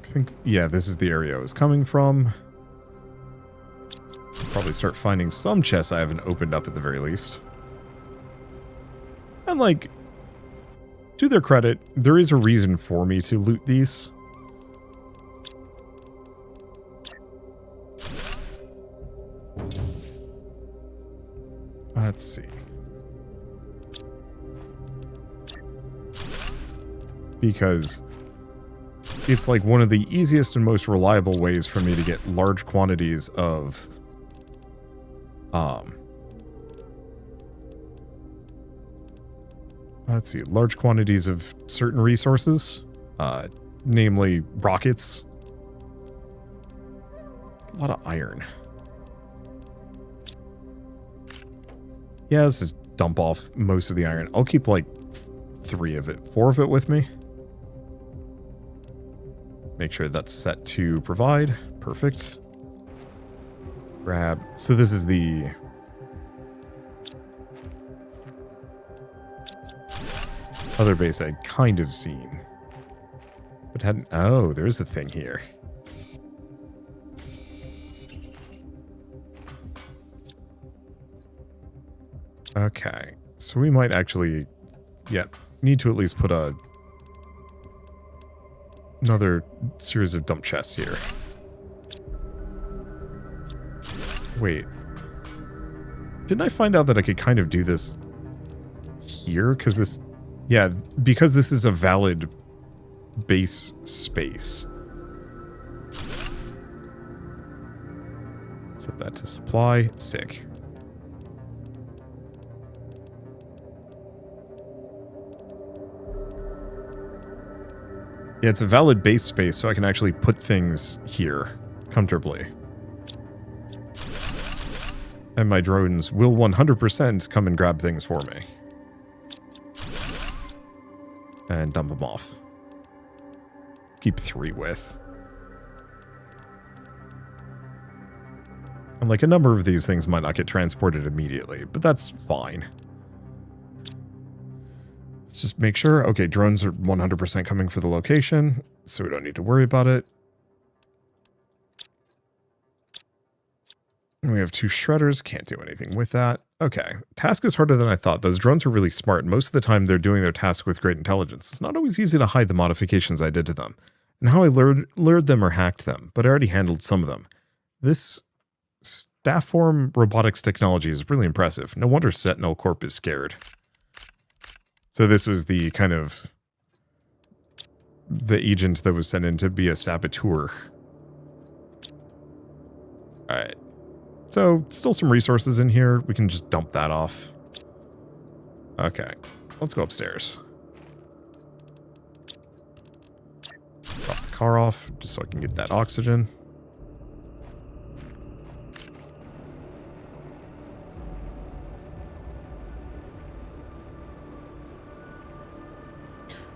I think, yeah, this is the area I was coming from. Probably start finding some chests I haven't opened up at the very least. And like, to their credit, there is a reason for me to loot these. Let's see. Because it's like one of the easiest and most reliable ways for me to get large quantities of let's see, large quantities of certain resources, namely rockets. A lot of iron. Yeah, let's just dump off most of the iron. I'll keep like 4 of it with me. Make sure that's set to provide. Perfect. Grab. So this is the other base I'd kind of seen. But hadn't... Oh, there's a thing here. Okay. So we might actually... Yeah, need to at least put another series of dump chests here. Wait. Didn't I find out that I could kind of do this here? Because this... Yeah, because this is a valid base space. Set that to supply. Sick. Yeah, it's a valid base space, so I can actually put things here comfortably. And my drones will 100% come and grab things for me. And dump them off. Keep 3 with. And like a number of these things might not get transported immediately, but that's fine. Let's just make sure. Okay, drones are 100% coming for the location, so we don't need to worry about it. And we have 2 shredders. Can't do anything with that. Okay. Task is harder than I thought. Those drones are really smart. Most of the time, they're doing their task with great intelligence. It's not always easy to hide the modifications I did to them, and how I lured them or hacked them, but I already handled some of them. This staff form robotics technology is really impressive. No wonder Sentinel Corp is scared. So this was the kind of... the agent that was sent in to be a saboteur. Alright. So, still some resources in here. We can just dump that off. Okay. Let's go upstairs. Drop the car off, just so I can get that oxygen.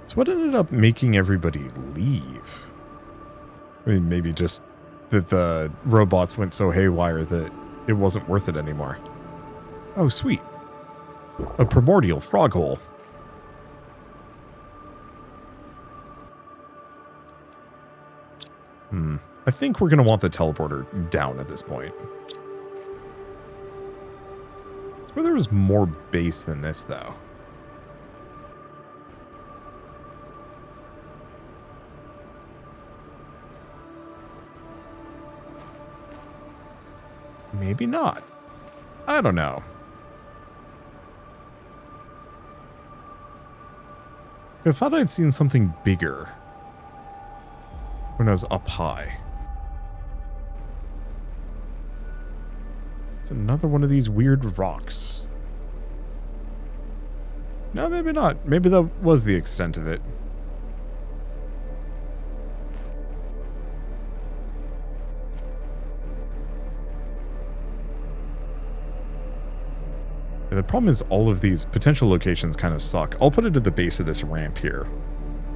So what ended up making everybody leave? I mean, maybe just that the robots went so haywire that it wasn't worth it anymore. Oh, sweet. A primordial frog hole. I think we're going to want the teleporter down at this point. I swear there was more base than this, though. Maybe not. I don't know. I thought I'd seen something bigger when I was up high. It's another one of these weird rocks. No, maybe not. Maybe that was the extent of it. And the problem is all of these potential locations kind of suck. I'll put it at the base of this ramp here.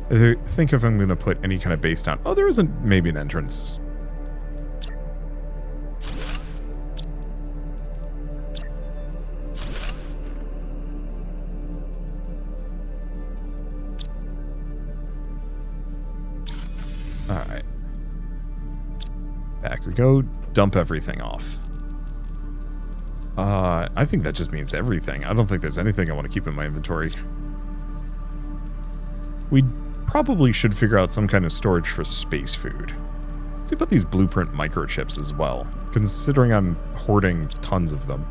I think if I'm going to put any kind of base down... Oh, there isn't maybe an entrance. Alright. Back we go. Dump everything off. I think that just means everything. I don't think there's anything I want to keep in my inventory. We probably should figure out some kind of storage for space food. Let's see about these blueprint microchips as well, considering I'm hoarding tons of them.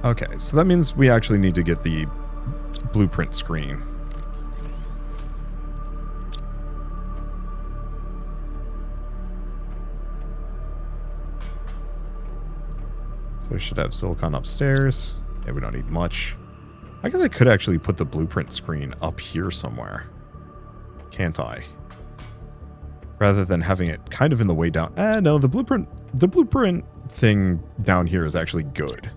Okay, so that means we actually need to get the blueprint screen. So we should have silicon upstairs. Yeah, we don't need much. I guess I could actually put the blueprint screen up here somewhere. Can't I? Rather than having it kind of in the way down. No, the blueprint thing down here is actually good.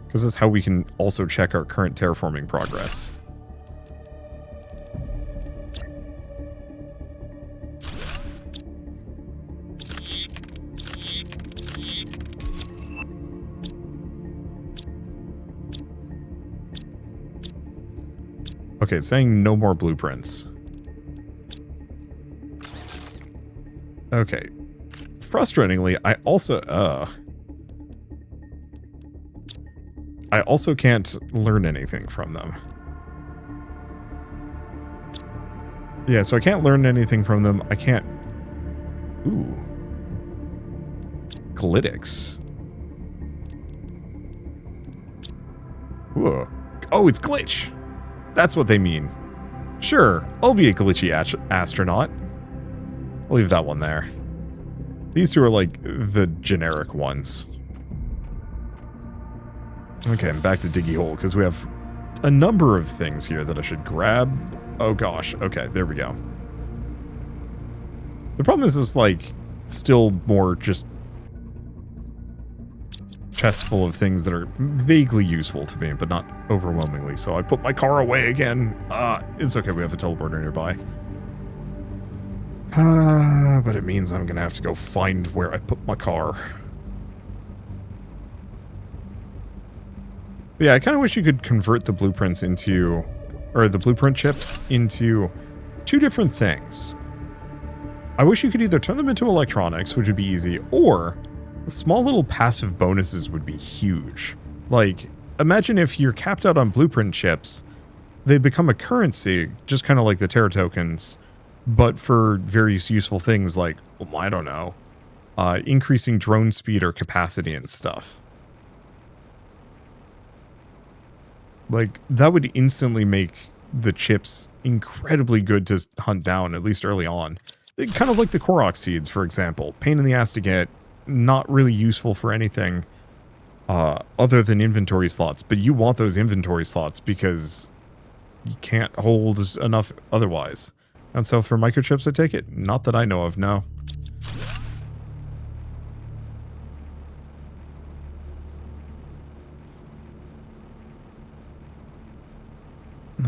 Because that's how we can also check our current terraforming progress. Okay, it's saying no more blueprints. Okay. Frustratingly, I also can't learn anything from them. Yeah, so I can't learn anything from them. I can't... Ooh. Glitics. Whoa. Oh, it's glitch! That's what they mean. Sure, I'll be a glitchy astronaut. I'll leave that one there. These two are like the generic ones. Okay, I'm back to Diggy Hole because we have a number of things here that I should grab. Oh gosh, okay, there we go. The problem is this, like, still more just chests full of things that are vaguely useful to me, but not overwhelmingly. So I put my car away again. It's okay, we have a teleporter nearby. But it means I'm gonna have to go find where I put my car. But yeah, I kind of wish you could convert the blueprints into, or the blueprint chips into two different things. I wish you could either turn them into electronics, which would be easy, or small little passive bonuses would be huge. Like, imagine if you're capped out on blueprint chips, they become a currency, just kind of like the Terra tokens, but for various useful things like, well, I don't know, increasing drone speed or capacity and stuff. Like, that would instantly make the chips incredibly good to hunt down, at least early on. Kind of like the Korok seeds, for example. Pain in the ass to get, not really useful for anything other than inventory slots. But you want those inventory slots because you can't hold enough otherwise. And so for microchips, I take it? Not that I know of, no.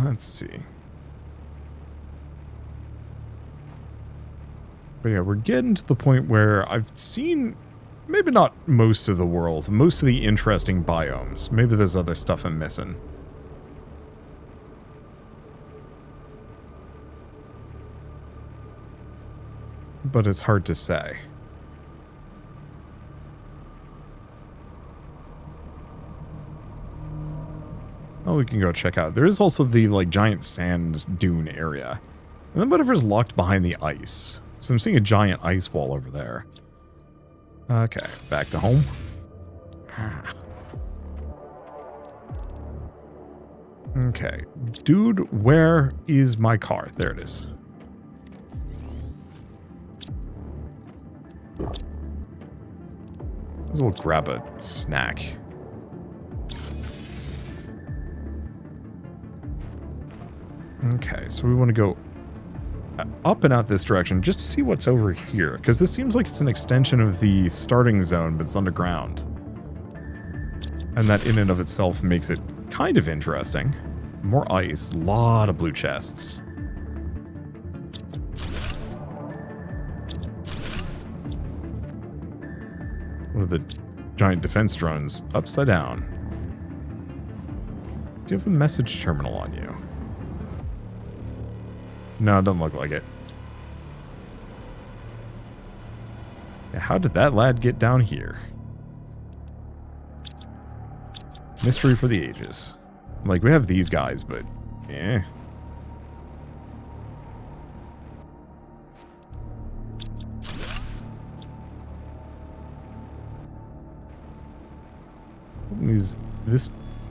Let's see. But yeah, we're getting to the point where I've seen, maybe not most of the world, most of the interesting biomes. Maybe there's other stuff I'm missing. But it's hard to say. Oh, we can go check out. There is also the, like, giant sand dune area. And then whatever's locked behind the ice. So I'm seeing a giant ice wall over there. Okay, back to home. Okay. Dude, where is my car? There it is. Might as well grab a snack. Okay, so we want to go up and out this direction just to see what's over here, because this seems like it's an extension of the starting zone, but it's underground. And that in and of itself makes it kind of interesting. More ice, a lot of blue chests. One of the giant defense drones upside down. Do you have a message terminal on you? No, it doesn't look like it. Now, how did that lad get down here? Mystery for the ages. Like, we have these guys, but... eh. This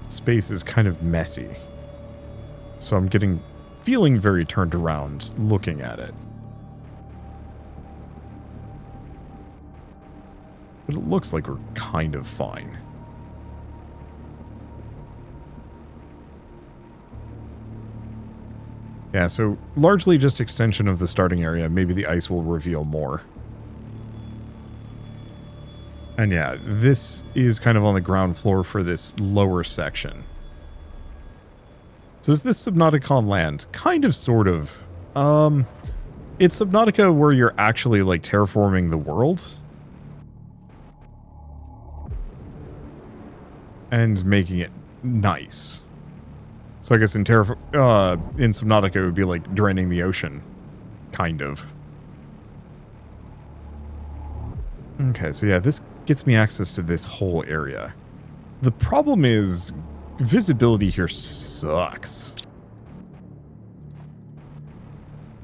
space is kind of messy. So I'm feeling very turned around looking at it. But it looks like we're kind of fine. Yeah, so largely just extension of the starting area. Maybe the ice will reveal more. And yeah, this is kind of on the ground floor for this lower section. So is this Subnautica land? Kind of, sort of. It's Subnautica where you're actually, like, terraforming the world. And making it nice. So I guess in Subnautica it would be like draining the ocean. Kind of. Okay, so yeah, this gets me access to this whole area. The problem is visibility here sucks.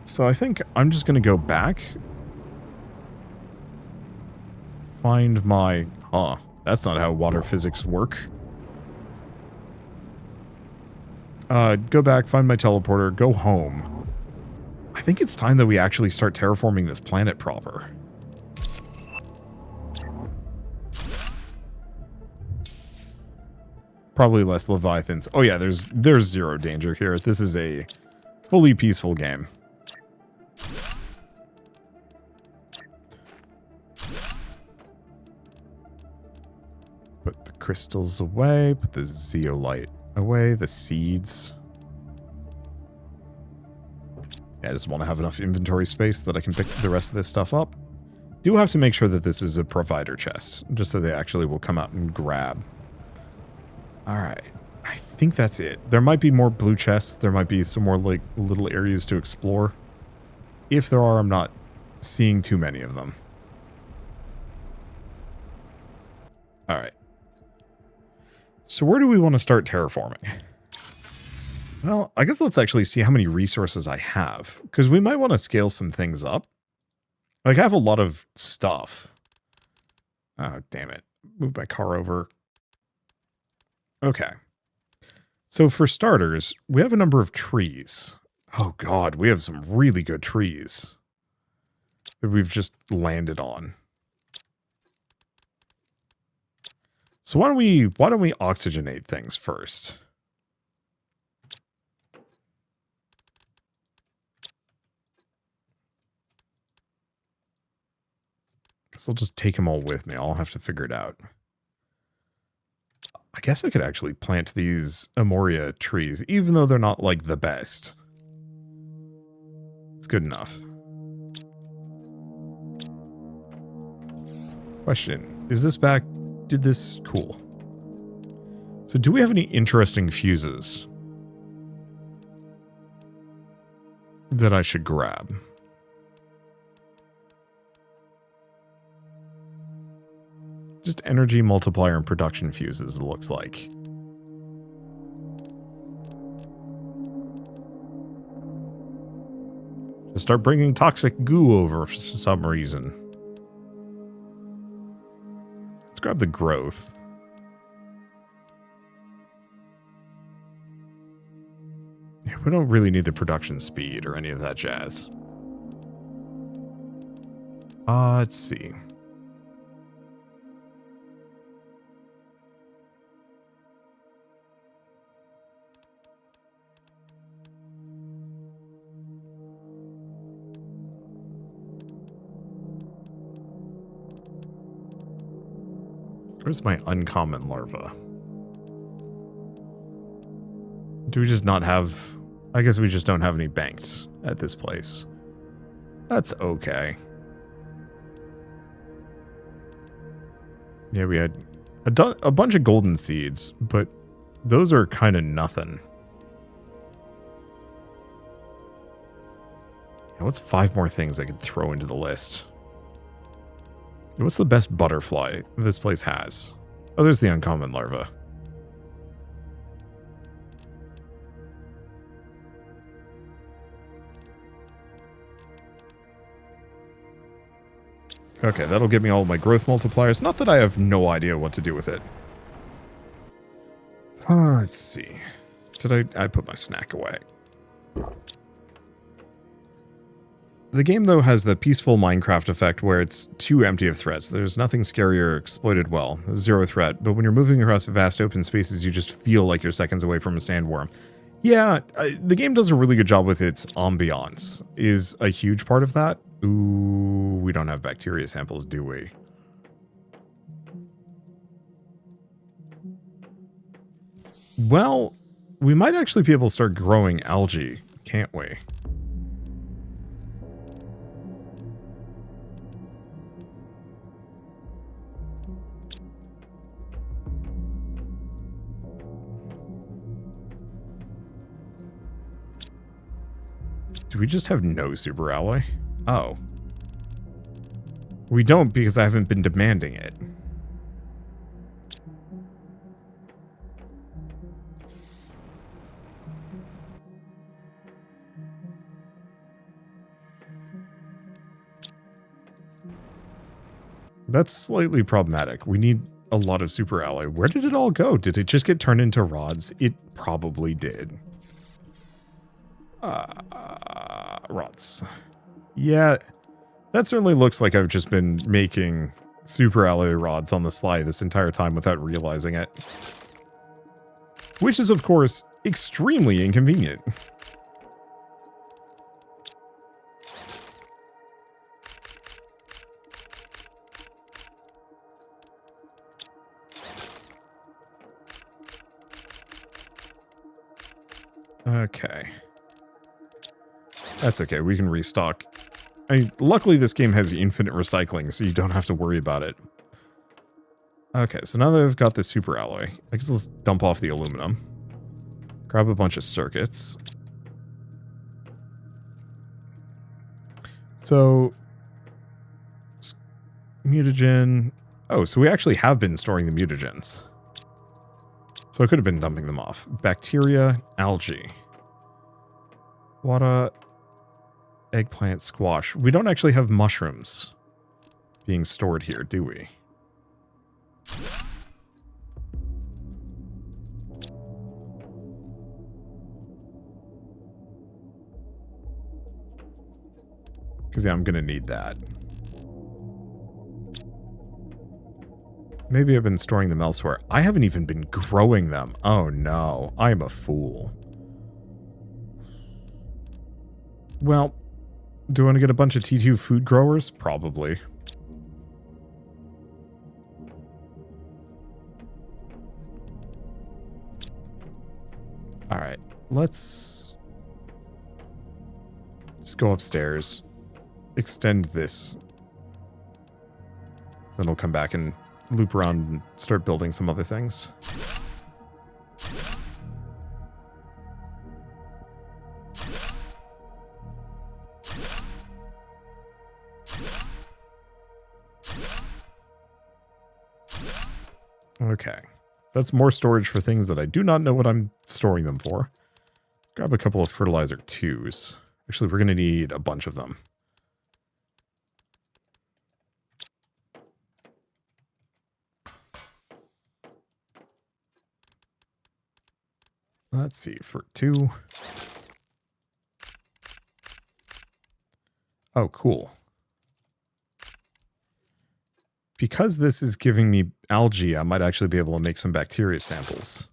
So I think I'm just going to go back. Find my... huh, that's not how water physics work. Go back, find my teleporter, go home. I think it's time that we actually start terraforming this planet proper. Probably less Leviathans. Oh yeah, there's zero danger here. This is a fully peaceful game. Put the crystals away, put the zeolite away, the seeds. Yeah, I just want to have enough inventory space that I can pick the rest of this stuff up. Do have to make sure that this is a provider chest, just so they actually will come out and grab. Alright, I think that's it. There might be more blue chests, there might be some more like little areas to explore. If there are, I'm not seeing too many of them. Alright. So where do we want to start terraforming? Well, I guess let's actually see how many resources I have, because we might want to scale some things up. Like, I have a lot of stuff. Oh, damn it. Move my car over. Okay. So for starters, we have a number of trees. Oh god, we have some really good trees that we've just landed on. So why don't we oxygenate things first? Guess I'll just take them all with me. I'll have to figure it out. I guess I could actually plant these Amoria trees, even though they're not, like, the best. It's good enough. Question. Is this back? Did this... cool. So do we have any interesting fuses that I should grab? Just energy multiplier and production fuses, it looks like. Just start bringing toxic goo over for some reason. Let's grab the growth. Yeah, we don't really need the production speed or any of that jazz. Let's see. Where's my uncommon larva? Do we just not have... I guess we just don't have any banked at this place. That's okay. Yeah, we had a bunch of golden seeds, but those are kind of nothing. Yeah, what's 5 more things I could throw into the list? What's the best butterfly this place has? Oh, there's the uncommon larva. Okay, that'll give me all my growth multipliers. Not that I have no idea what to do with it. Let's see. Did I put my snack away? The game, though, has the peaceful Minecraft effect where it's too empty of threats. There's nothing scary or exploited well. Zero threat. But when you're moving across vast open spaces, you just feel like you're seconds away from a sandworm. Yeah, the game does a really good job with its ambiance. Is a huge part of that. Ooh, we don't have bacteria samples, do we? Well, we might actually be able to start growing algae, can't we? Do we just have no super alloy? Oh. We don't because I haven't been demanding it. That's slightly problematic. We need a lot of super alloy. Where did it all go? Did it just get turned into rods? It probably did. Rods. Yeah, that certainly looks like I've just been making super alloy rods on the sly this entire time without realizing it. Which is, of course, extremely inconvenient. Okay. That's okay, we can restock. I mean, luckily this game has infinite recycling, so you don't have to worry about it. Okay, so now that I've got the super alloy, I guess let's dump off the aluminum. Grab a bunch of circuits. So, mutagen. Oh, so we actually have been storing the mutagens. So I could have been dumping them off. Bacteria, algae. Water, eggplant, squash. We don't actually have mushrooms being stored here, do we? Because, yeah, I'm going to need that. Maybe I've been storing them elsewhere. I haven't even been growing them. Oh, no. I am a fool. Well, do I want to get a bunch of T2 food growers? Probably. Alright, let's just go upstairs. Extend this. Then we'll come back and loop around and start building some other things. Okay. That's more storage for things that I do not know what I'm storing them for. Let's grab a couple of fertilizer 2s. Actually, we're going to need a bunch of them. Let's see, for 2. Oh, cool. Because this is giving me algae, I might actually be able to make some bacteria samples.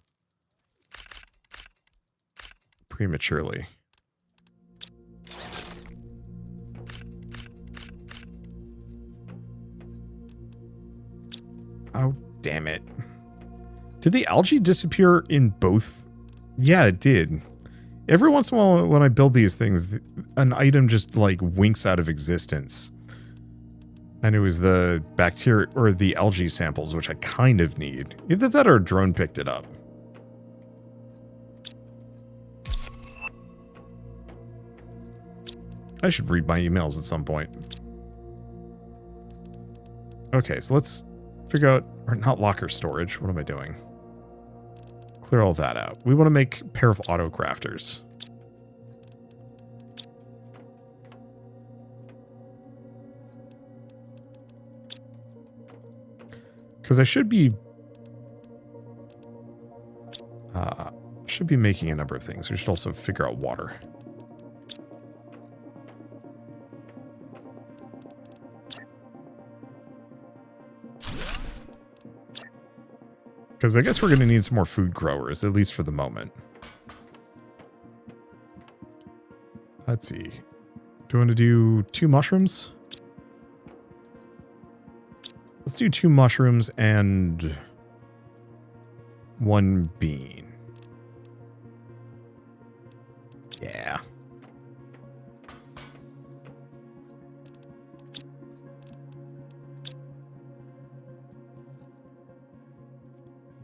Prematurely. Oh, damn it. Did the algae disappear in both? Yeah, it did. Every once in a while when I build these things, an item just like winks out of existence. And it was the bacteria or the algae samples, which I kind of need. Either that or a drone picked it up. I should read my emails at some point. Okay, so let's figure out, or not locker storage. What am I doing? Clear all that out. We want to make a pair of auto crafters. Because I should be making a number of things. We should also figure out water. Because I guess we're going to need some more food growers, at least for the moment. Let's see. Do you want to do 2 mushrooms? Let's do 2 mushrooms and 1 bean. Yeah.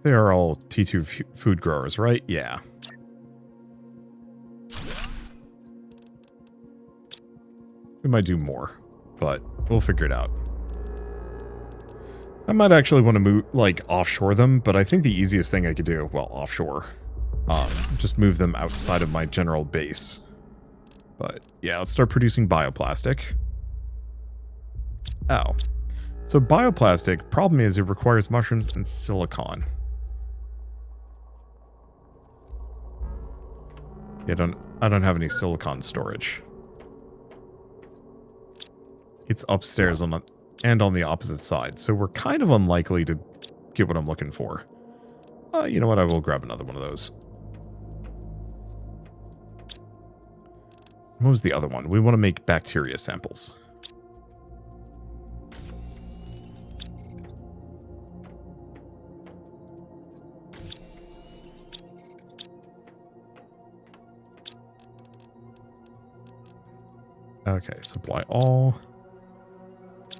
They are all T2 food growers, right? Yeah. We might do more, but we'll figure it out. I might actually want to move, like, offshore them, but I think the easiest thing I could do, well, offshore, just move them outside of my general base. But, yeah, let's start producing bioplastic. Oh. So bioplastic, problem is it requires mushrooms and silicon. Yeah, I don't have any silicon storage. It's upstairs on the opposite side, so we're kind of unlikely to get what I'm looking for. You know what? I will grab another one of those. What was the other one? We want to make bacteria samples. Okay, supply all.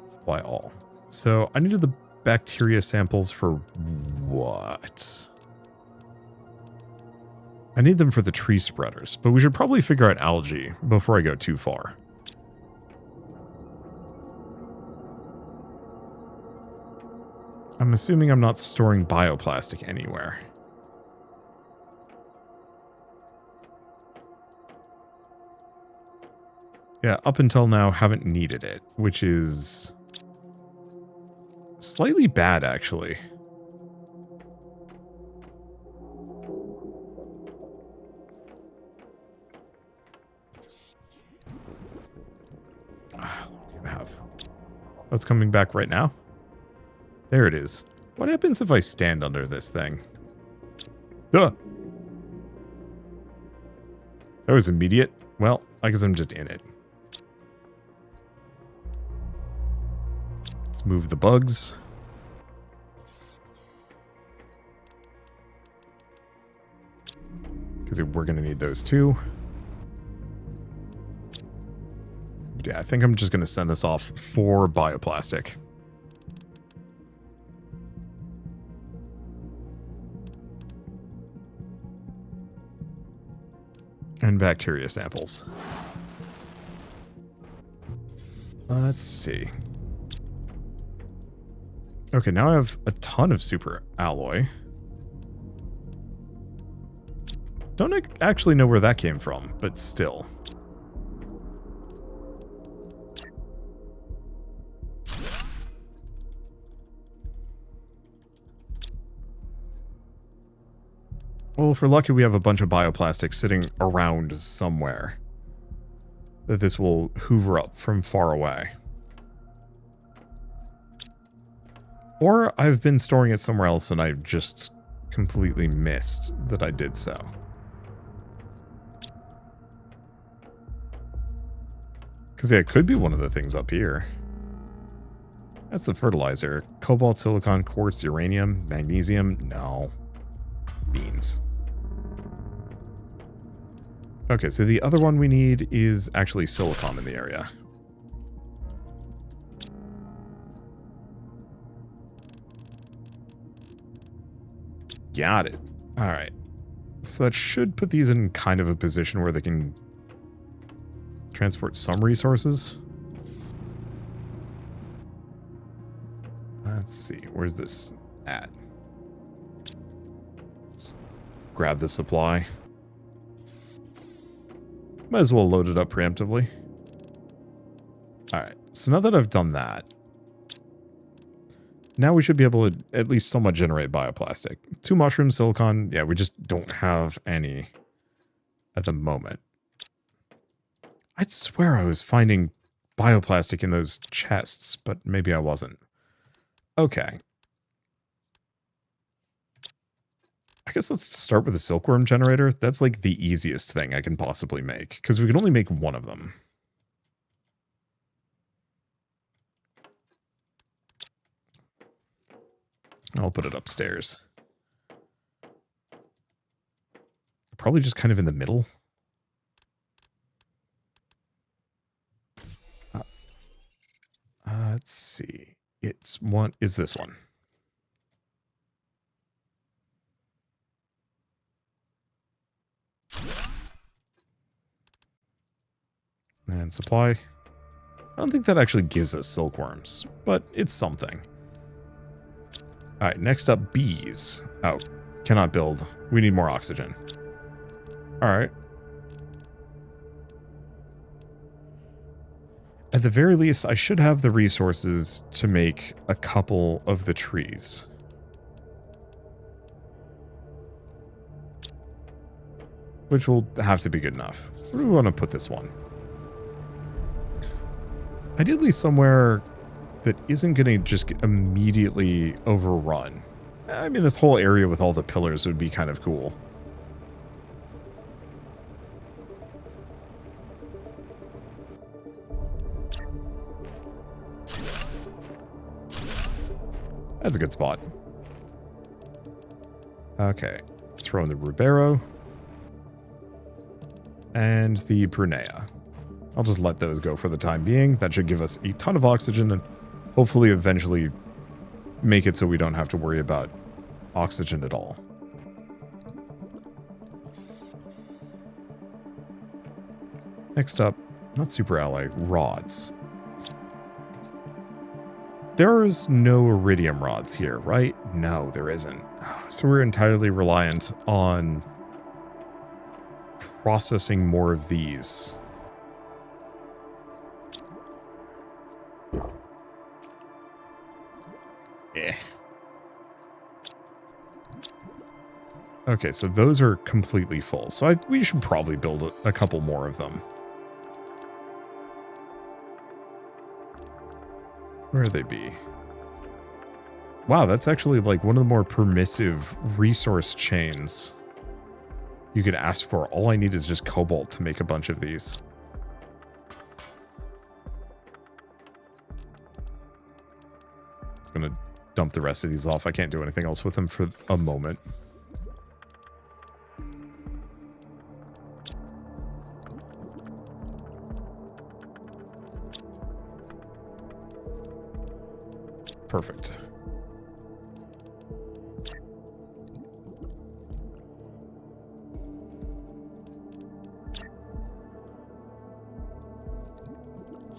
Supply all. So I needed the bacteria samples for what? I need them for the tree spreaders, but we should probably figure out algae before I go too far. I'm assuming I'm not storing bioplastic anywhere. Yeah, up until now, haven't needed it, which is slightly bad, actually. What do you have? That's coming back right now. There it is. What happens if I stand under this thing? Ugh. That was immediate. Well, I guess I'm just in it. Let's move the bugs. Because we're going to need those too. Yeah, I think I'm just going to send this off for bioplastic. And bacteria samples. Let's see. Okay, now I have a ton of super alloy. Don't actually know where that came from, but still. Well, if we're lucky, we have a bunch of bioplastic sitting around somewhere that this will hoover up from far away. Or I've been storing it somewhere else and I've just completely missed that I did so. Because, yeah, it could be one of the things up here. That's the fertilizer. Cobalt, silicon, quartz, uranium, magnesium. No. Beans. Okay, so the other one we need is actually silicon in the area. Got it. Alright. So that should put these in kind of a position where they can transport some resources. Let's see. Where's this at? Let's grab the supply. Might as well load it up preemptively. Alright, so now that I've done that, now we should be able to at least somewhat generate bioplastic. 2 mushrooms, silicon, yeah, we just don't have any at the moment. I'd swear I was finding bioplastic in those chests, but maybe I wasn't. Okay. I guess let's start with a silkworm generator. That's like the easiest thing I can possibly make, because we can only make one of them. I'll put it upstairs. Probably just kind of in the middle. Let's see. It's one. Is this one? And supply. I don't think that actually gives us silkworms, but it's something. Alright, next up, bees. Oh, cannot build. We need more oxygen. Alright. At the very least, I should have the resources to make a couple of the trees. Which will have to be good enough. So where do we want to put this one? Ideally somewhere that isn't going to just get immediately overrun. I mean, this whole area with all the pillars would be kind of cool. That's a good spot. Okay. Throw in the Rubero. And the Brunea. I'll just let those go for the time being. That should give us a ton of oxygen and hopefully eventually make it so we don't have to worry about oxygen at all. Next up, not super ally, rods. There's no iridium rods here, right? No, there isn't. So we're entirely reliant on processing more of these. Okay, so those are completely full. So we should probably build a couple more of them. Where would they be? Wow, that's actually like one of the more permissive resource chains you could ask for. All I need is just cobalt to make a bunch of these. Just gonna dump the rest of these off. I can't do anything else with them for a moment. Perfect.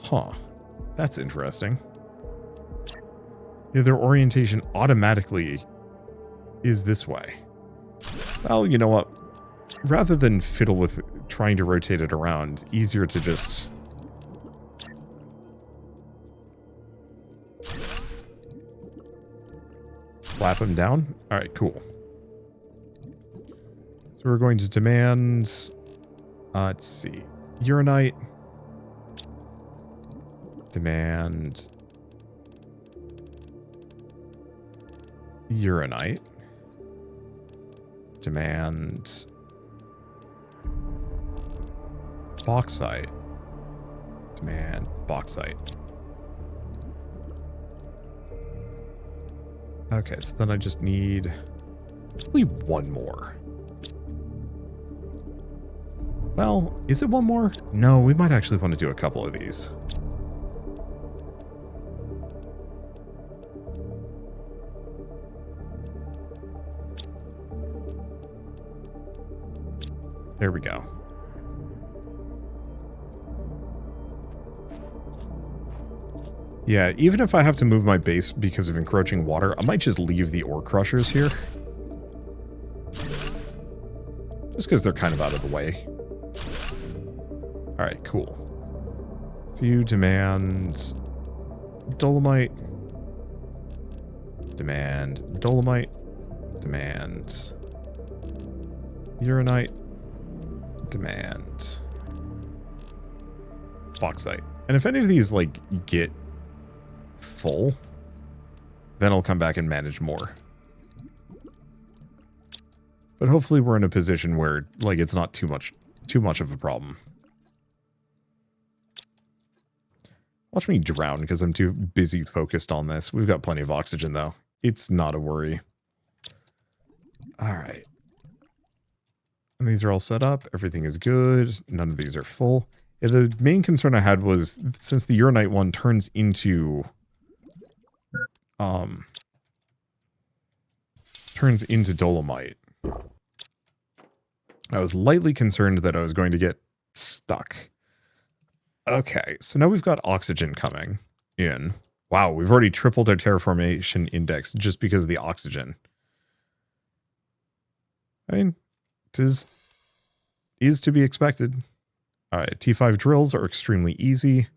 Huh. That's interesting. Yeah, their orientation automatically is this way. Well, you know what? Rather than fiddle with trying to rotate it around, easier to just... slap them down? Alright, cool. So we're going to demand... let's see. Uranite. Demand... Uranite. Demand... Bauxite. Demand bauxite. Okay, so then I just need only one more. Well, is it one more? No, we might actually want to do a couple of these. There we go. Yeah, even if I have to move my base because of encroaching water, I might just leave the ore crushers here. Just because they're kind of out of the way. Alright, cool. So you demand dolomite. Demand dolomite. Demand uranite. Demand bauxite. And if any of these, like, get full, then I'll come back and manage more. But hopefully we're in a position where, like, it's not too much of a problem. Watch me drown because I'm too busy focused on this. We've got plenty of oxygen, though. It's not a worry. Alright. And these are all set up. Everything is good. None of these are full. Yeah, the main concern I had was, since the uranite one turns into... turns into dolomite. I was lightly concerned that I was going to get stuck. Okay, so now we've got oxygen coming in. Wow, we've already tripled our terraformation index just because of the oxygen. I mean, it is to be expected. Alright, T5 drills are extremely easy.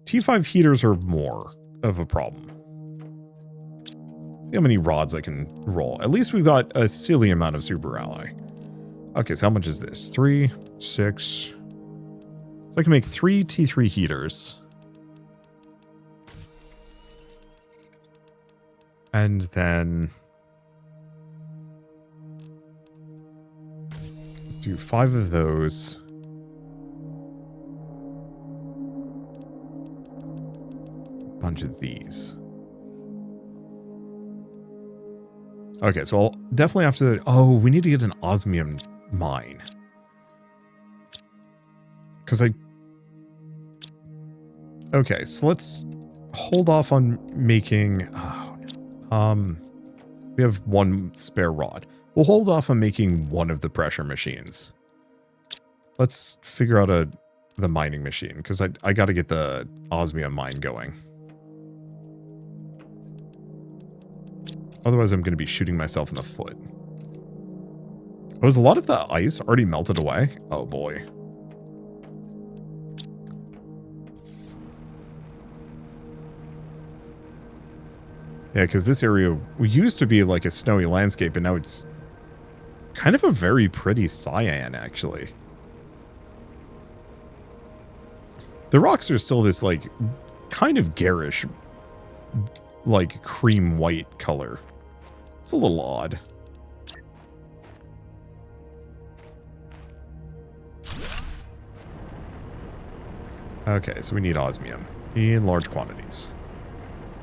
T5 heaters are more of a problem. See how many rods I can roll. At least we've got a silly amount of super ally. Okay, so how much is this? 3, 6. So I can make 3 T3 heaters. And then... let's do 5 of those. Bunch of these. Okay, so I'll definitely have to... oh, we need to get an osmium mine. Because I... okay, so let's hold off on making... oh, no. We have 1 spare rod. We'll hold off on making one of the pressure machines. Let's figure out the mining machine, because I got to get the osmium mine going. Otherwise, I'm going to be shooting myself in the foot. Oh, is a lot of the ice already melted away? Oh, boy. Yeah, because this area used to be like a snowy landscape, and now it's kind of a very pretty cyan, actually. The rocks are still this, like, kind of garish, like, cream white color. It's a little odd. Okay, so we need osmium in large quantities.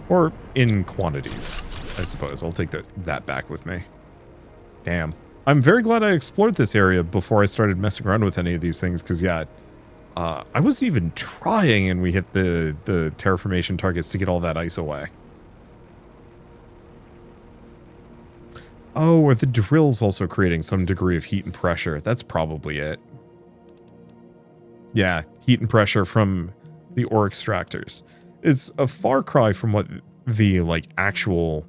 Or in quantities, I suppose. I'll take that back with me. Damn. I'm very glad I explored this area before I started messing around with any of these things, because, yeah, I wasn't even trying, and we hit the terraformation targets to get all that ice away. Oh, are the drills also creating some degree of heat and pressure? That's probably it. Yeah, heat and pressure from the ore extractors. It's a far cry from what the, like, actual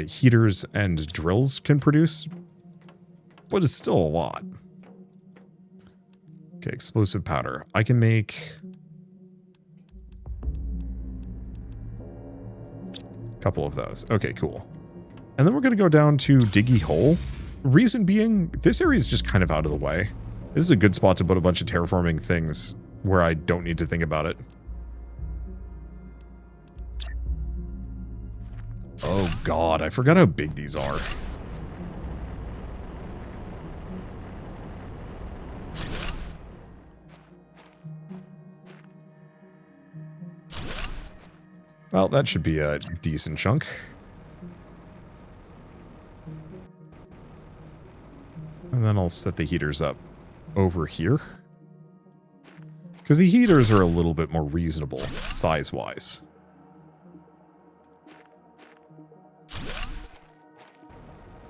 heaters and drills can produce, but it's still a lot. Okay, explosive powder. I can make a couple of those. Okay, cool. And then we're going to go down to Diggy Hole. Reason being, this area is just kind of out of the way. This is a good spot to put a bunch of terraforming things where I don't need to think about it. Oh god, I forgot how big these are. Well, that should be a decent chunk. And then I'll set the heaters up over here. Because the heaters are a little bit more reasonable, size-wise.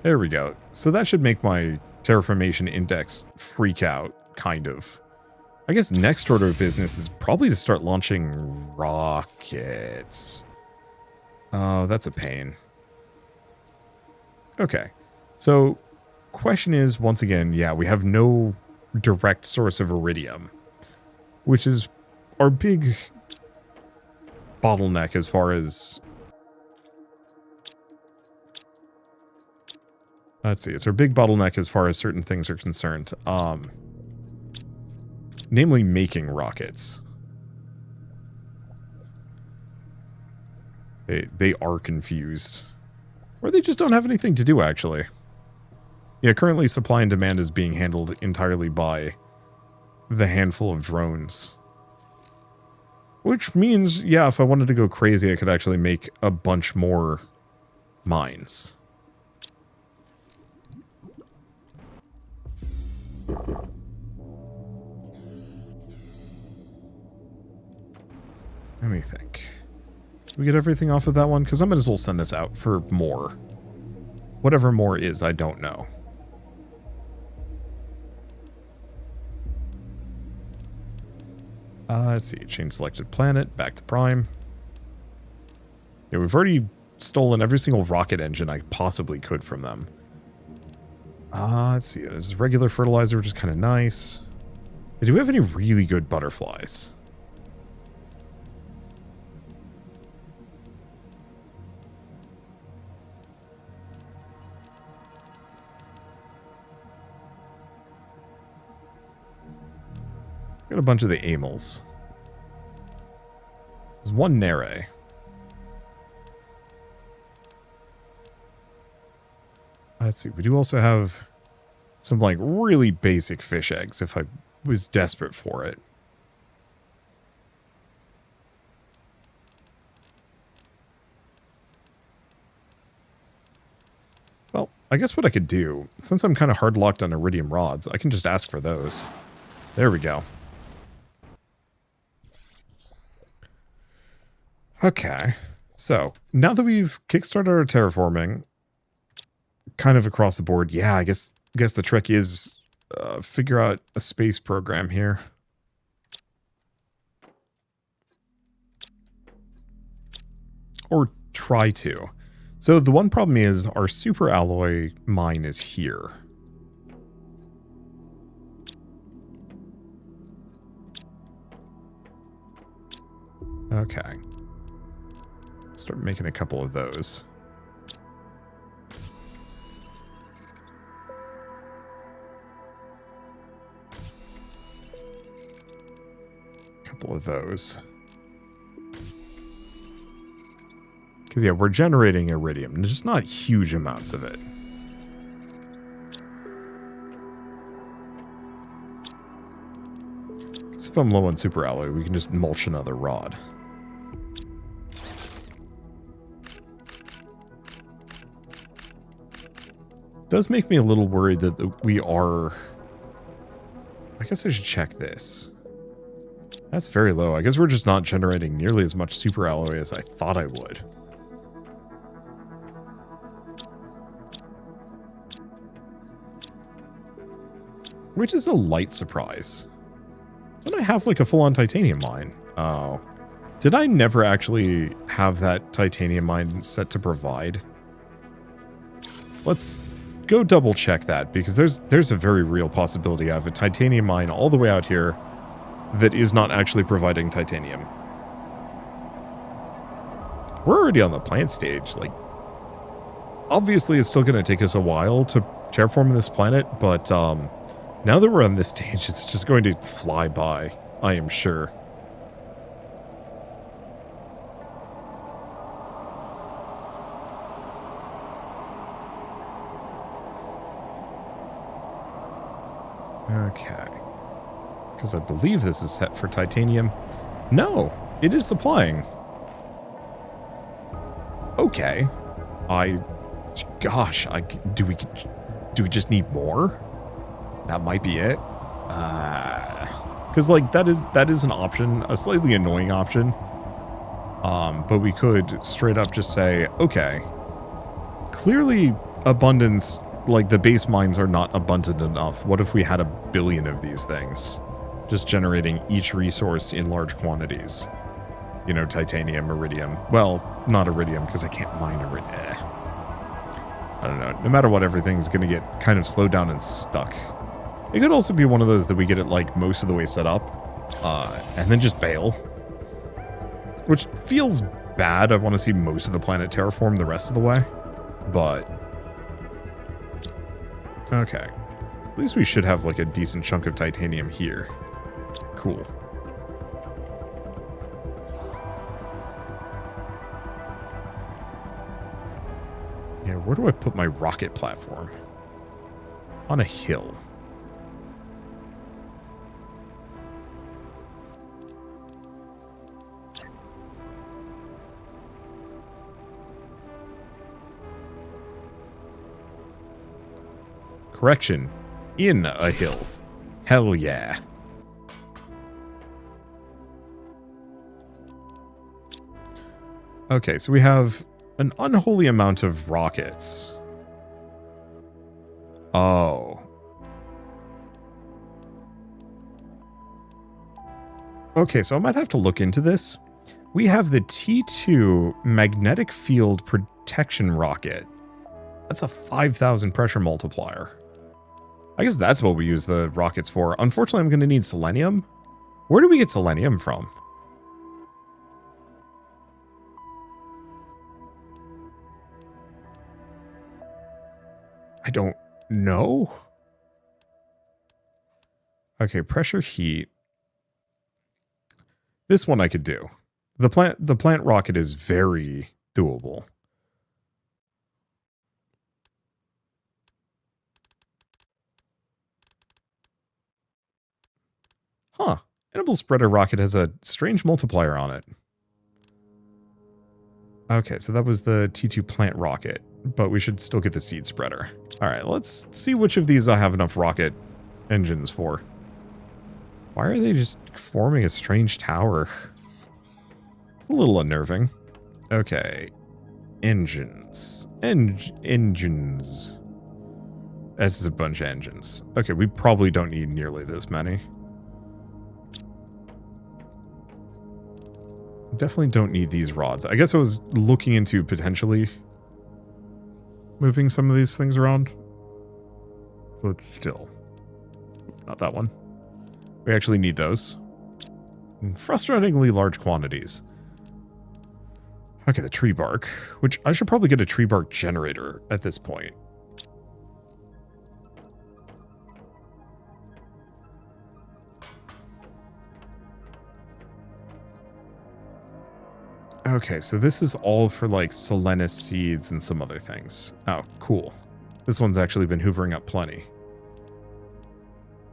There we go. So that should make my terraformation index freak out, kind of. I guess next order of business is probably to start launching rockets. Oh, that's a pain. Okay. So, question is, once again, yeah, we have no direct source of iridium, which is our big bottleneck as far as... Let's see, it's our big bottleneck as far as certain things are concerned. Namely making rockets. They are confused. Or they just don't have anything to do, actually. Yeah, currently supply and demand is being handled entirely by the handful of drones. Which means, yeah, if I wanted to go crazy, I could actually make a bunch more mines. Let me think. Did we get everything off of that one? Because I might as well send this out for more. Whatever more is, I don't know. Let's see. Change selected planet. Back to Prime. Yeah, we've already stolen every single rocket engine I possibly could from them. Let's see. There's regular fertilizer, which is kind of nice. Do we have any really good butterflies? Got a bunch of the amels. There's one nere. Let's see. We do also have some like really basic fish eggs if I was desperate for it. Well, I guess what I could do, since I'm kind of hard locked on iridium rods, I can just ask for those. There we go. Okay, so now that we've kickstarted our terraforming, kind of across the board, yeah, I guess the trick is figure out a space program here. Or try to. So the one problem is our super alloy mine is here. Okay. Start making a couple of those. Couple of those. Because, yeah, we're generating iridium, just not huge amounts of it. So if I'm low on super alloy, we can just mulch another rod. Does make me a little worried that we are... I guess I should check this. That's very low. I guess we're just not generating nearly as much super alloy as I thought I would. Which is a light surprise. Don't I have like a full-on titanium mine? Oh. Did I never actually have that titanium mine set to provide? Let's go double check that, because there's a very real possibility I have a titanium mine all the way out here that is not actually providing titanium. We're already on the plant stage. Like, obviously it's still going to take us a while to terraform this planet, but now that we're on this stage, it's just going to fly by, I am sure. Okay. Because I believe this is set for titanium. No, it is supplying. Okay. Gosh, do we just need more? That might be it. Because like that is an option, a slightly annoying option. But we could straight up just say, okay, clearly abundance, like the base mines are not abundant enough. What if we had 1 billion of these things? just generating each resource in large quantities. You know, titanium, iridium. Well, not iridium, because I can't mine iridium. I don't know. No matter what, everything's going to get kind of slowed down and stuck. It could also be one of those that we get it, like, most of the way set up, and then just bail. Which feels bad. I want to see most of the planet terraform the rest of the way. But... okay. At least we should have, like, a decent chunk of titanium here. Cool. Yeah, where do I put my rocket platform? On a hill. Correction. In a hill. Hell yeah. Okay, so we have an unholy amount of rockets. Oh. Okay, so I might have to look into this. We have the T2 magnetic field protection rocket. That's a 5,000 pressure multiplier. I guess that's what we use the rockets for. Unfortunately, I'm going to need selenium. Where do we get selenium from? I don't know. Okay, pressure heat. This one I could do. The plant rocket is very doable. Huh. Inhospitable spreader rocket has a strange multiplier on it. Okay, so that was the T2 plant rocket, but we should still get the seed spreader. All right, let's see which of these I have enough rocket engines for. Why are they just forming a strange tower? It's a little unnerving. Okay. Engines. Engines. This is a bunch of engines. Okay, we probably don't need nearly this many. Definitely don't need these rods. I guess I was looking into potentially moving some of these things around. But still. Not that one. We actually need those. In frustratingly large quantities. Okay, the tree bark. Which I should probably get a tree bark generator at this point. Okay, so this is all for like Selenus seeds and some other things. Oh, cool. This one's actually been hoovering up plenty.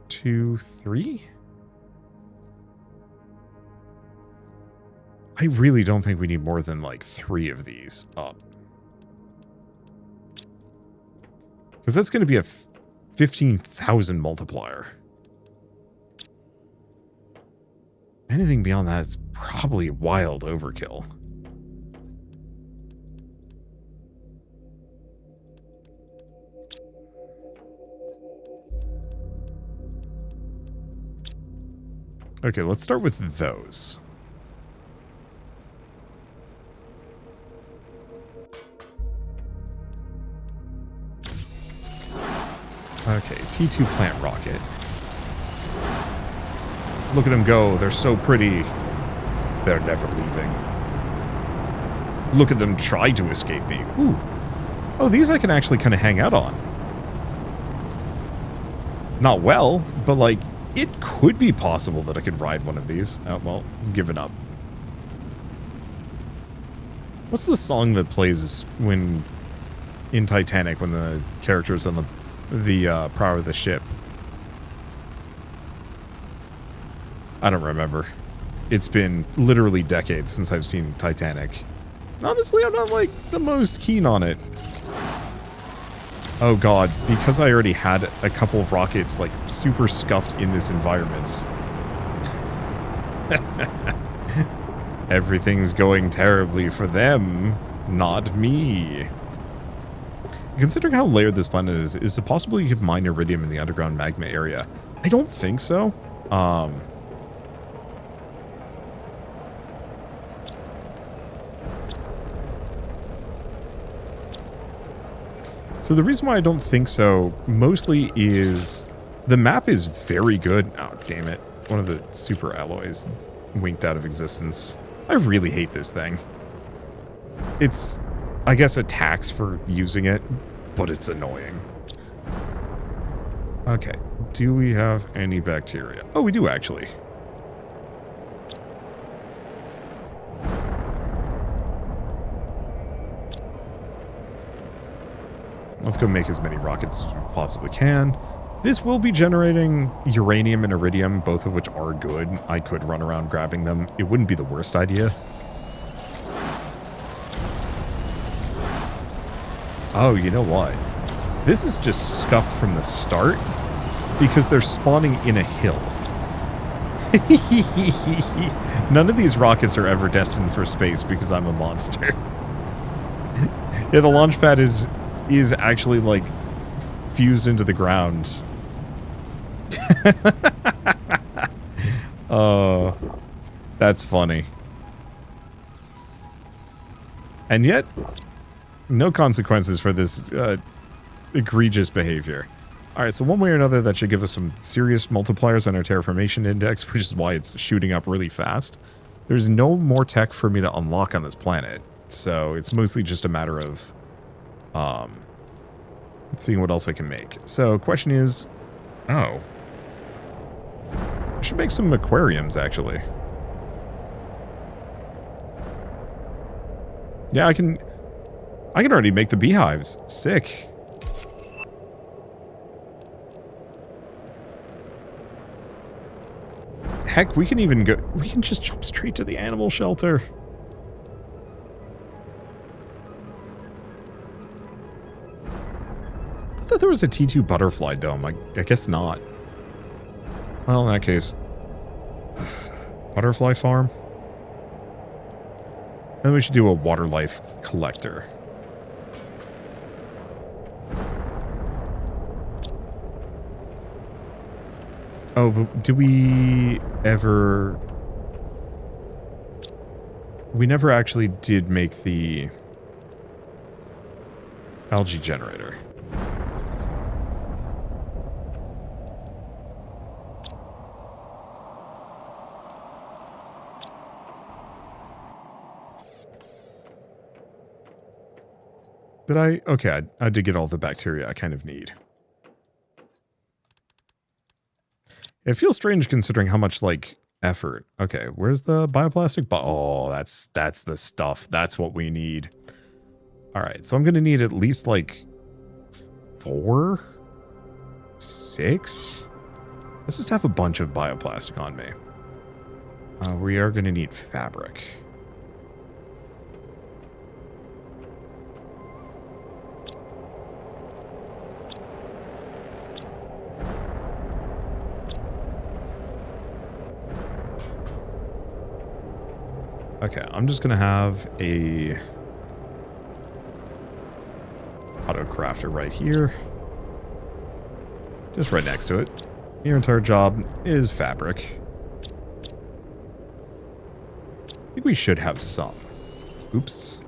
2, 3? I really don't think we need more than like 3 of these up. Because that's going to be a 15,000 multiplier. Anything beyond that is probably wild overkill. Okay, let's start with those. Okay, T2 plant rocket. Look at them go. They're so pretty. They're never leaving. Look at them try to escape me. Ooh. Oh, these I can actually kind of hang out on. Not well, but like, it could be possible that I could ride one of these. Oh, well, it's given up. What's the song that plays when in Titanic when the character's on the prow of the ship? I don't remember. It's been literally decades since I've seen Titanic. And honestly, I'm not like the most keen on it. Oh god, because I already had a couple of rockets like super scuffed in this environment. Everything's going terribly for them, not me. Considering how layered this planet is it possible you could mine iridium in the underground magma area? I don't think so. Um, so the reason why I don't think so mostly is the map is very good. Oh, damn it. One of the super alloys winked out of existence. I really hate this thing. It's, I guess, a tax for using it, but it's annoying. Okay, do we have any bacteria? Oh, we do actually. Let's go make as many rockets as we possibly can. This will be generating uranium and iridium, both of which are good. I could run around grabbing them. It wouldn't be the worst idea. Oh, you know what? This is just stuffed from the start because they're spawning in a hill. None of these rockets are ever destined for space because I'm a monster. Yeah, the launch pad is actually like fused into the ground. Oh, that's funny. And yet, no consequences for this egregious behavior. Alright, so one way or another that should give us some serious multipliers on our terraformation index, which is why it's shooting up really fast. There's no more tech for me to unlock on this planet, so it's mostly just a matter of seeing what else I can make. So, question is, oh, I should make some aquariums, actually. Yeah, I can already make the beehives. Sick. Heck, we can just jump straight to the animal shelter. I thought there was a T2 butterfly dome. I guess not. Well, in that case, butterfly farm. Then we should do a water life collector. Oh, but do we ever... We never actually did make the algae generator. Did I? Okay, I did get all the bacteria I kind of need. It feels strange considering how much, like, effort. Okay, where's the bioplastic? Oh, that's the stuff. That's what we need. All right, so I'm going to need at least, like, 4? 6? Let's just have a bunch of bioplastic on me. We are going to need fabric. Okay, I'm just going to have a auto crafter right here. Just right next to it. Your entire job is fabric. I think we should have some. Oops.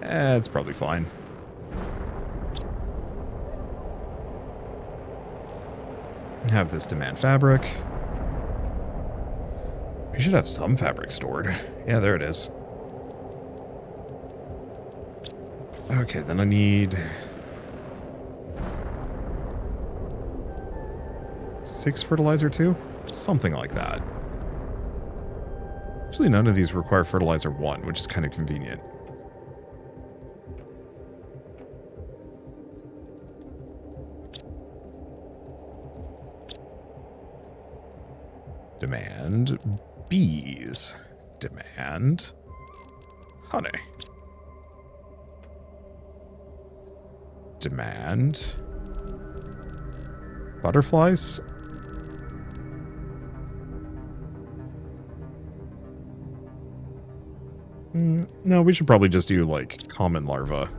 It's probably fine. Have this demand fabric. We should have some fabric stored. Yeah, there it is. Okay, then I need 6 fertilizer too? Something like that. Actually, none of these require fertilizer 1, which is kind of convenient. Demand bees. Demand honey. Demand butterflies. No, we should probably just do, like, common larvae.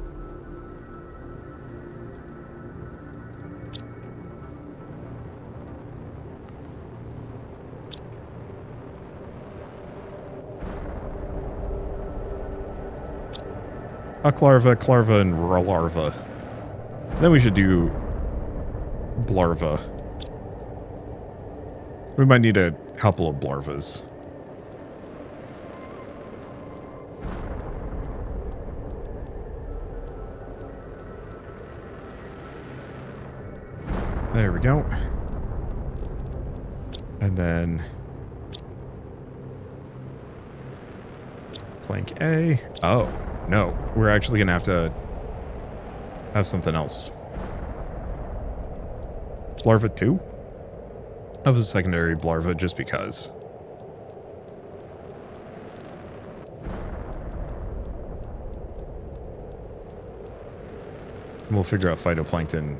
Uck-larva, Clarva, and Larva. Then we should do Blarva. We might need a couple of Blarvas. There we go. And then plank A. Oh, no. We're actually going to have something else. Larva 2? Of a secondary Blarva just because. And we'll figure out phytoplankton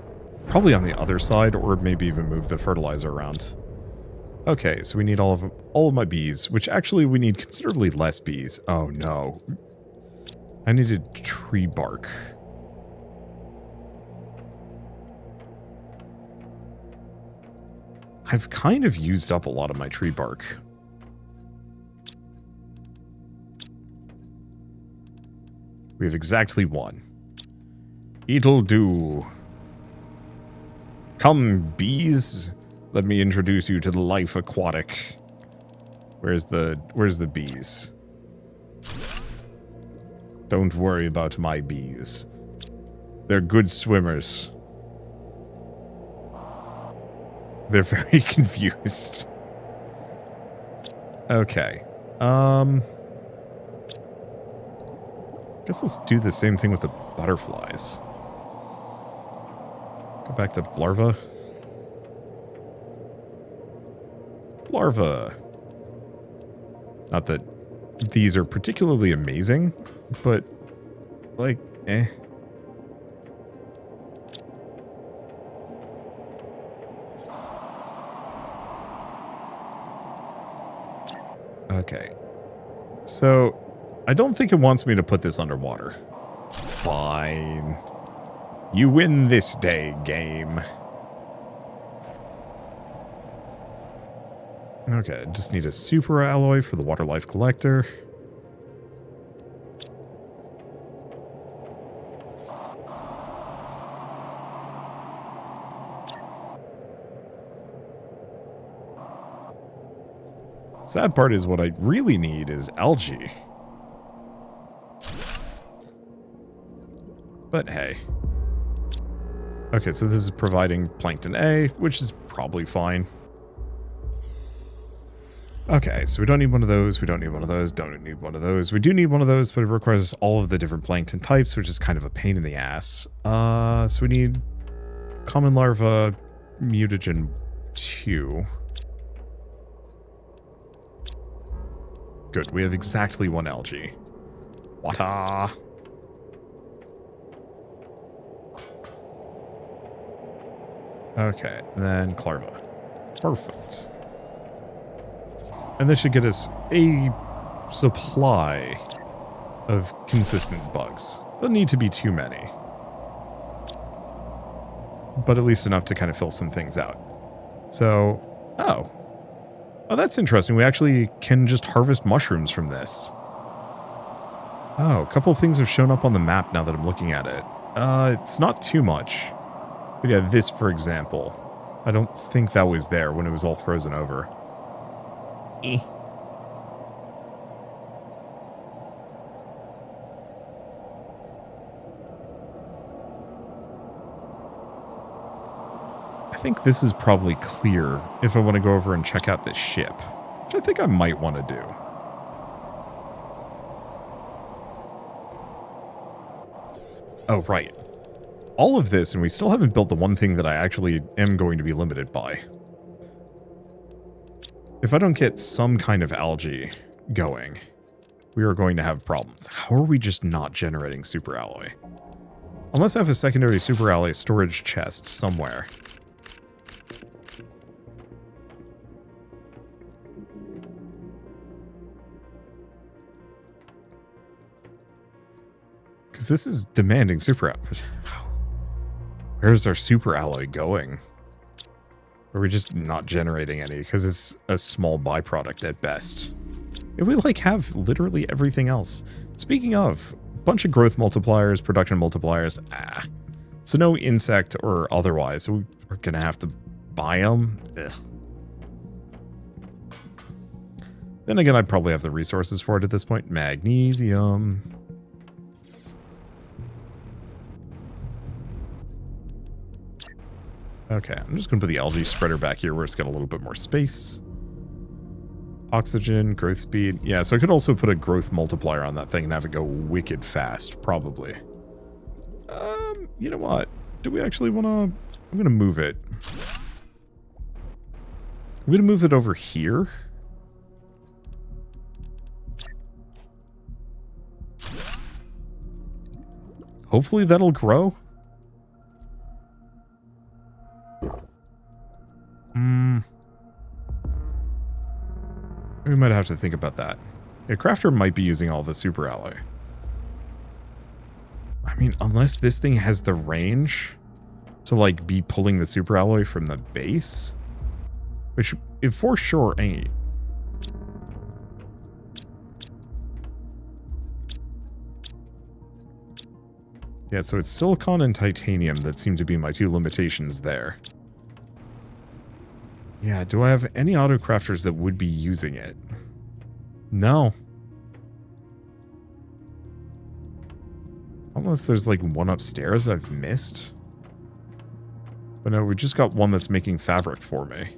probably on the other side, or maybe even move the fertilizer around. Okay, so we need all of my bees, which actually we need considerably less bees. Oh no. I needed tree bark. I've kind of used up a lot of my tree bark. We have exactly one. It'll do. Come, bees. Let me introduce you to the life aquatic. Where's the bees? Don't worry about my bees. They're good swimmers. They're very confused. Okay. Guess let's do the same thing with the butterflies. Go back to Blarva. Larva. Not that these are particularly amazing, but, like, eh. Okay. So, I don't think it wants me to put this underwater. Fine. You win this day, game. Okay, just need a super alloy for the water life collector. Sad part is what I really need is algae. But hey. Okay, so this is providing plankton A, which is probably fine. Okay, so we don't need one of those, we don't need one of those, don't need one of those. We do need one of those, but it requires all of the different plankton types, which is kind of a pain in the ass. So we need common larva, mutagen 2. Good, we have exactly one algae. Water. Okay, and then Clarva. Perfect. And this should get us a supply of consistent bugs. Doesn't need to be too many. But at least enough to kind of fill some things out. So, oh, that's interesting. We actually can just harvest mushrooms from this. Oh, a couple of things have shown up on the map now that I'm looking at it. It's not too much. But yeah, this, for example. I don't think that was there when it was all frozen over. Eh. I think this is probably clear if I want to go over and check out this ship, which I think I might want to do. Oh, right. All of this, and we still haven't built the one thing that I actually am going to be limited by. If I don't get some kind of algae going, we are going to have problems. How are we just not generating super alloy? Unless I have a secondary super alloy storage chest somewhere. Because this is demanding super alloy. Where's our super alloy going? Or are we just not generating any because it's a small byproduct at best? And we like have literally everything else. Speaking of, bunch of growth multipliers, production multipliers. So no insect or otherwise. We're going to have to buy them. Ugh. Then again, I probably have the resources for it at this point. Magnesium. Okay, I'm just going to put the algae spreader back here where it's got a little bit more space. Oxygen, growth speed. Yeah, so I could also put a growth multiplier on that thing and have it go wicked fast, probably. You know what? Do we actually want to... I'm going to move it. I'm going to move it over here. Hopefully that'll grow. We might have to think about that. The crafter might be using all the super alloy. I mean, unless this thing has the range to, like, be pulling the super alloy from the base. Which it for sure ain't. Yeah, so it's silicon and titanium that seem to be my two limitations there. Yeah, do I have any auto crafters that would be using it? No. Unless there's like one upstairs I've missed. But no, we just got one that's making fabric for me.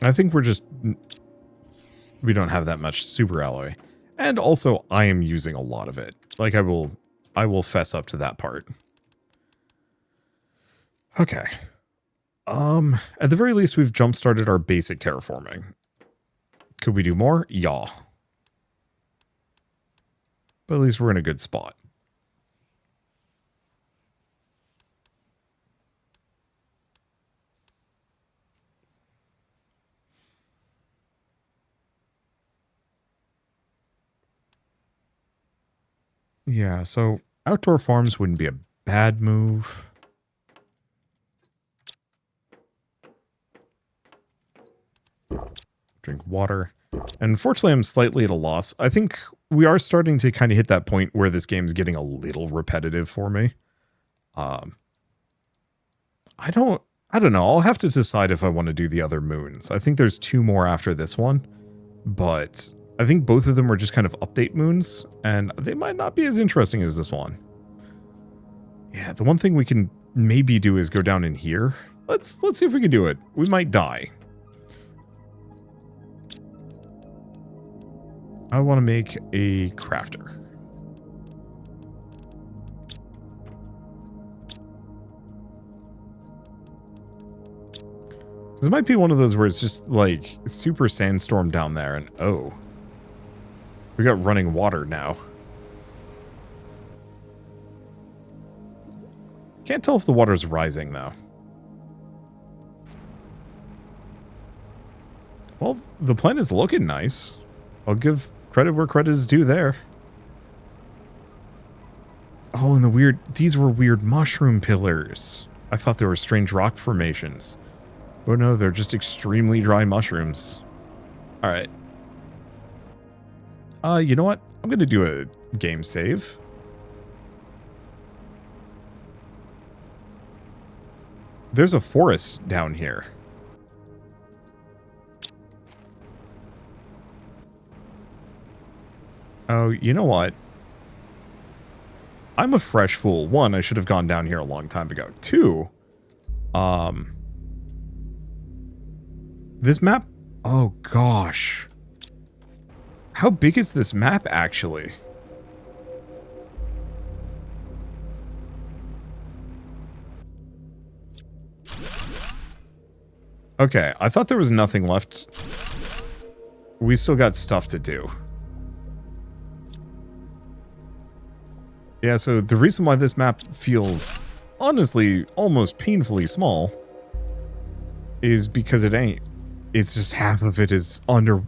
I think we're just... we don't have that much super alloy. And also, I am using a lot of it. Like, I will fess up to that part. Okay. At the very least, we've jump-started our basic terraforming. Could we do more? Yeah. But at least we're in a good spot. Yeah, so outdoor farms wouldn't be a bad move. Drink water. And unfortunately, I'm slightly at a loss. I think we are starting to kind of hit that point where this game's getting a little repetitive for me. I don't know. I'll have to decide if I want to do the other moons. I think there's 2 more after this one, but I think both of them are just kind of update moons, and they might not be as interesting as this one. Yeah, the one thing we can maybe do is go down in here. Let's see if we can do it. We might die. I want to make a crafter. This might be one of those where it's just like super sandstorm down there and oh. We got running water now. Can't tell if the water's rising though. Well, the planet's looking nice. I'll give credit where credit is due there. Oh, and these were weird mushroom pillars. I thought they were strange rock formations. Oh no, they're just extremely dry mushrooms. Alright. You know what? I'm gonna do a game save. There's a forest down here. Oh, you know what? I'm a fresh fool. 1, I should have gone down here a long time ago. 2, this map... oh, gosh. How big is this map, actually? Okay, I thought there was nothing left. We still got stuff to do. Yeah, so the reason why this map feels, honestly, almost painfully small is because it ain't. It's just half of it is under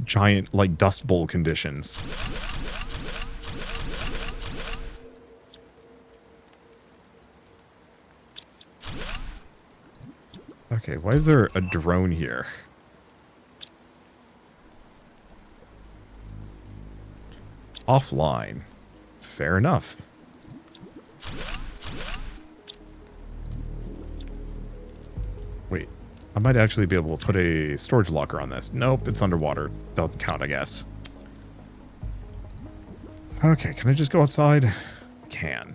giant, like, dust bowl conditions. Okay, why is there a drone here? Offline. Fair enough. Wait, I might actually be able to put a storage locker on this. Nope, it's underwater. Doesn't count, I guess. Okay, can I just go outside? Can.